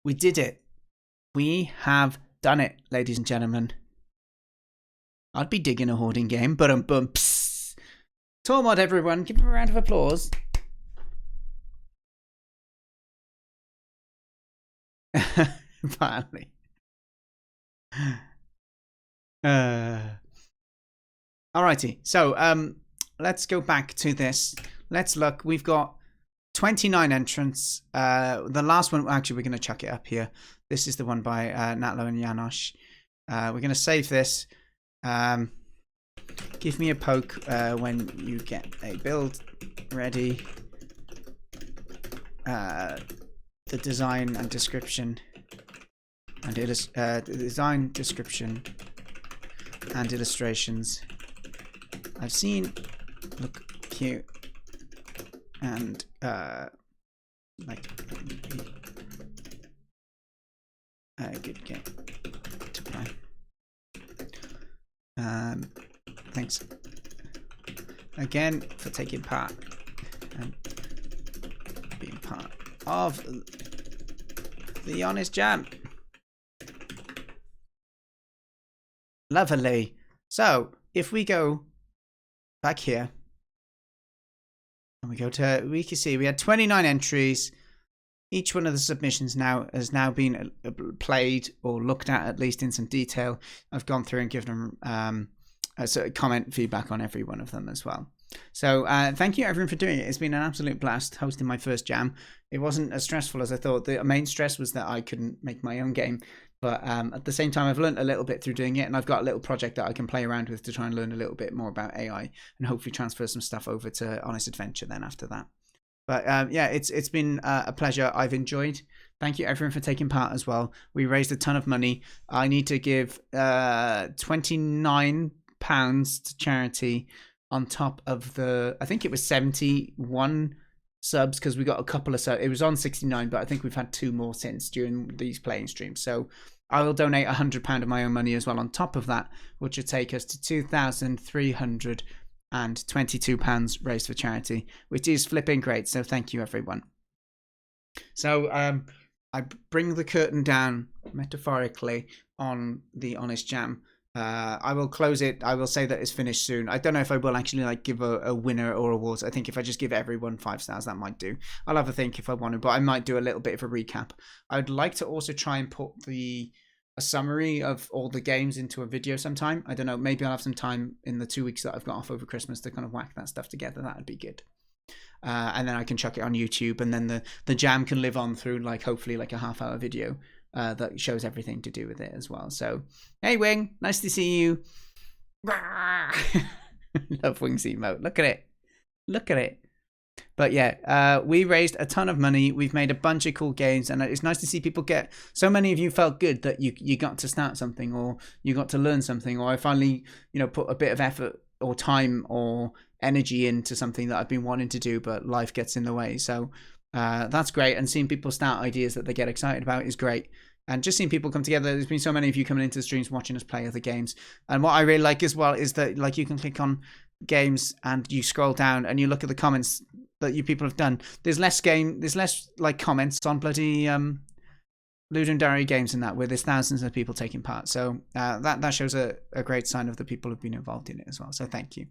We did it. We have done it, ladies and gentlemen. I'd be digging a hoarding game, but Tormod, everyone, give him a round of applause. Finally. Alrighty, so let's go back to this. Let's look. We've got 29 entrants. The last one, actually, we're going to chuck it up here. This is the one by Natlo and Janosch. We're going to save this. Give me a poke when you get a build ready. The design and description and design description and illustrations I've seen look cute and like a good game to play. Thanks again for taking part and being part of the Honest Jam. Lovely. So if we go back here and we go to, we can see we had 29 entries. Each one of the submissions now has been played or looked at least in some detail. I've gone through and given them a comment feedback on every one of them as well. So thank you everyone for doing it. It's been an absolute blast hosting my first jam. It wasn't as stressful as I thought. The main stress was that I couldn't make my own game, but at the same time I've learned a little bit through doing it, and I've got a little project that I can play around with to try and learn a little bit more about AI and hopefully transfer some stuff over to Honest Adventure then after that. But yeah, it's been a pleasure. I've enjoyed. Thank you everyone for taking part as well. We raised a ton of money. I need to give £29 to charity on top of the, I think it was 71 subs, because we got a couple of subs. It was on 69, but I think we've had 2 more since during these playing streams. So I will donate £100 of my own money as well on top of that, which would take us to £2,322 raised for charity, which is flipping great. So thank you everyone. So I bring the curtain down metaphorically on the Honest Jam. I will close it. I will say that it's finished soon. I don't know if I will actually like give a winner or awards. I think if I just give everyone 5 stars, that might do. I'll have a think if I want to, but I might do a little bit of a recap. I'd like to also try and put a summary of all the games into a video sometime. I don't know, maybe I'll have some time in the 2 weeks that I've got off over Christmas to kind of whack that stuff together. That would be good. And then I can chuck it on YouTube, and then the jam can live on through like hopefully like a half-hour video that shows everything to do with it as well. So hey Wing, nice to see you. Love Wing's emote. Look at it. Look at it. But yeah, we raised a ton of money. We've made a bunch of cool games, and it's nice to see people get, so many of you felt good that you got to start something, or you got to learn something, or I finally, put a bit of effort or time or energy into something that I've been wanting to do, but life gets in the way. So that's great, and seeing people start ideas that they get excited about is great. And just seeing people come together. There's been so many of you coming into the streams watching us play other games, and what I really like as well is that like you can click on games and you scroll down and you look at the comments that you people have done. There's less like comments on bloody Ludendary games and that, where there's thousands of people taking part. So that shows a great sign of the people who've been involved in it as well. So thank you.